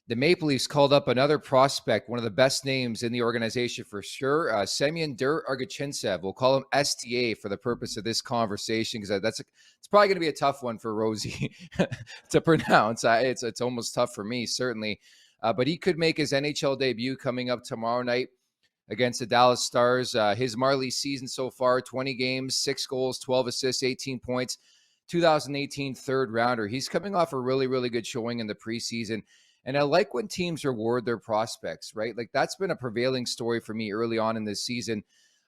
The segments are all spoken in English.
the Maple Leafs called up another prospect, one of the best names in the organization for sure, Semyon Der-Arguchintsev. We'll call him SDA for the purpose of this conversation because it's probably going to be a tough one for Rosie to pronounce. It's almost tough for me, certainly. But he could make his NHL debut coming up tomorrow night against the Dallas Stars. His Marlies season so far, 20 games, 6 goals, 12 assists, 18 points, 2018 third rounder. He's coming off a really, really good showing in the preseason. And I like when teams reward their prospects, right? Like that's been a prevailing story for me early on in this season.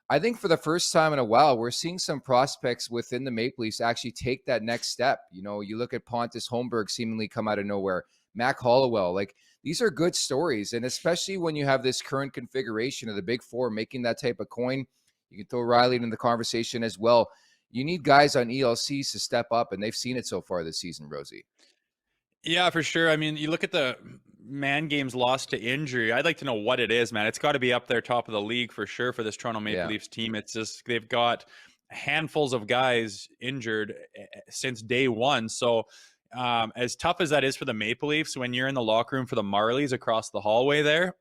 I think for the first time in a while, we're seeing some prospects within the Maple Leafs actually take that next step. You know, you look at Pontus Holmberg seemingly come out of nowhere, Mac Hollowell, like these are good stories. And especially when you have this current configuration of the big four making that type of coin, you can throw Riley into the conversation as well. You need guys on ELCs to step up, and they've seen it so far this season, Rosie. Yeah, for sure. I mean, you look at the man games lost to injury. I'd like to know what it is, man. It's got to be up there top of the league for sure for this Toronto Maple Leafs team. It's just they've got handfuls of guys injured since day one. So as tough as that is for the Maple Leafs, when you're in the locker room for the Marlies across the hallway there,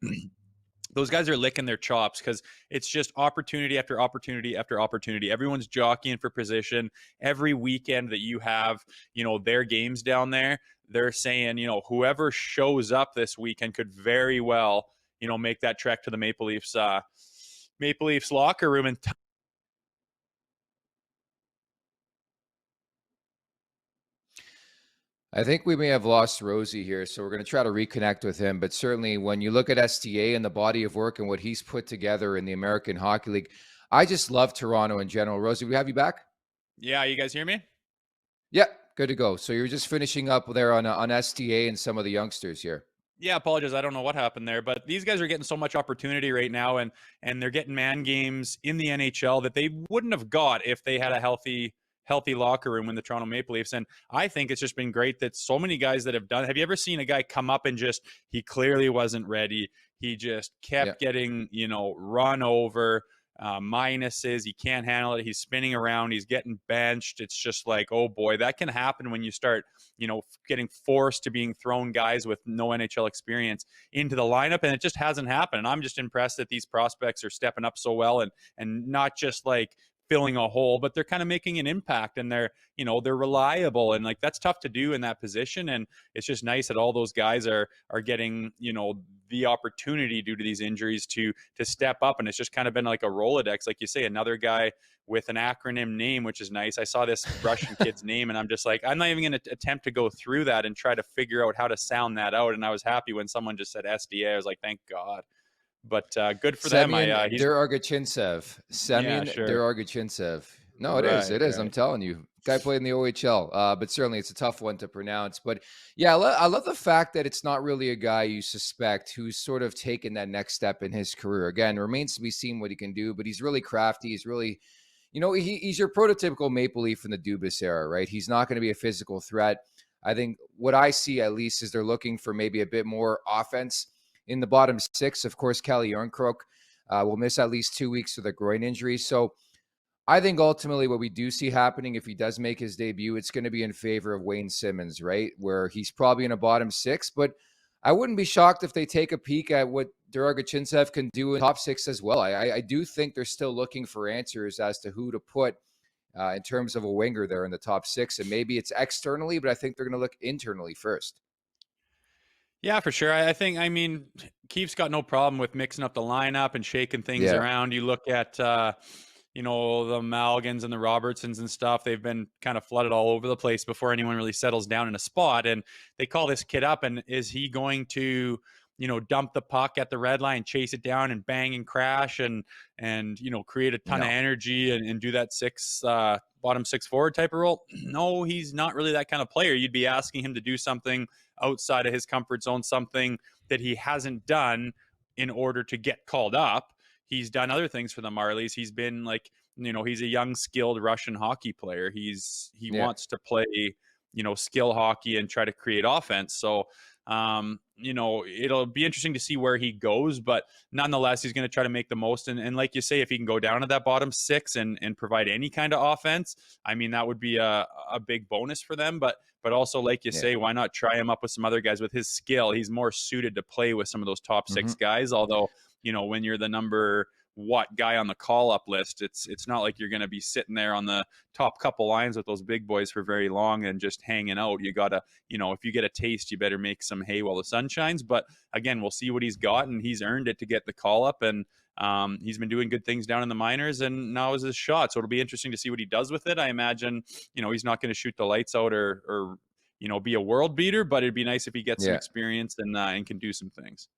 those guys are licking their chops because it's just opportunity after opportunity after opportunity. Everyone's jockeying for position. Every weekend that you have, their games down there, they're saying, whoever shows up this weekend could very well, make that trek to the Maple Leafs locker room and I think we may have lost Rosie here, so we're going to try to reconnect with him. But certainly when you look at SDA and the body of work and what he's put together in the American Hockey League, I just love Toronto in general. Rosie, we have you back? Yeah, you guys hear me? Yeah, good to go. So you're just finishing up there on SDA and some of the youngsters here. Yeah, apologies. I don't know what happened there, but these guys are getting so much opportunity right now, and they're getting man games in the NHL that they wouldn't have got if they had a healthy locker room in the Toronto Maple Leafs. And I think it's just been great that so many guys that have done. Have you ever seen a guy come up and just he clearly wasn't ready? He just kept getting run over. Minuses, he can't handle it, he's spinning around, he's getting benched. It's just like, oh boy, that can happen when you start getting forced to being thrown guys with no NHL experience into the lineup, and it just hasn't happened. And I'm just impressed that these prospects are stepping up so well and not just like filling a hole, but they're kind of making an impact, and they're reliable, and like that's tough to do in that position. And it's just nice that all those guys are getting the opportunity due to these injuries to step up. And it's just kind of been like a Rolodex, like you say, another guy with an acronym name, which is nice. I saw this Russian kid's name and I'm just like, I'm not even going to attempt to go through that and try to figure out how to sound that out. And I was happy when someone just said SDA. I was like, thank God. But good for them. Semyon Der-Arguchintsev. Semyon Der-Arguchintsev. No, it is. It is. Right. I'm telling you. Guy played in the OHL, but certainly it's a tough one to pronounce. But yeah, I love the fact that it's not really a guy you suspect who's sort of taken that next step in his career. Again, remains to be seen what he can do, but he's really crafty. He's really, he's your prototypical Maple Leaf in the Dubas era, right? He's not going to be a physical threat. I think what I see at least is they're looking for maybe a bit more offense in the bottom six. Of course, Calle Järnkrok will miss at least 2 weeks with a groin injury. So I think ultimately what we do see happening, if he does make his debut, it's going to be in favor of Wayne Simmonds, right? Where he's probably in a bottom six, but I wouldn't be shocked if they take a peek at what Der-Arguchintsev can do in top six as well. I do think they're still looking for answers as to who to put in terms of a winger there in the top six. And maybe it's externally, but I think they're going to look internally first. Yeah, for sure. I think, Keefe's got no problem with mixing up the lineup and shaking things around. You look at, the Malgins and the Robertsons and stuff. They've been kind of flooded all over the place before anyone really settles down in a spot. And they call this kid up, and is he going to, dump the puck at the red line, chase it down and bang and crash and create a ton of energy and do that bottom six forward type of role? No, he's not really that kind of player. You'd be asking him to do something outside of his comfort zone, something that he hasn't done in order to get called up. He's done other things for the Marlies. He's been like, he's a young, skilled Russian hockey player. He wants to play, skill hockey and try to create offense. So You know, it'll be interesting to see where he goes, but nonetheless, he's going to try to make the most. And like you say, if he can go down to that bottom six and provide any kind of offense, I mean, that would be a big bonus for them. But also, like you Yeah. say, why not try him up with some other guys with his skill? He's more suited to play with some of those top six guys. Although, you know, when you're the number what guy on the call up list, it's not like you're going to be sitting there on the top couple lines with those big boys for very long and just hanging out. You gotta, you know, if you get a taste, you better make some hay while the sun shines. But again, we'll see what he's got, and he's earned it to get the call up. And he's been doing good things down in the minors, and now is his shot. So it'll be interesting to see what he does with it. I imagine, you know, he's not going to shoot the lights out or you know, be a world beater, but it'd be nice if he gets some Yeah. experience and can do some things.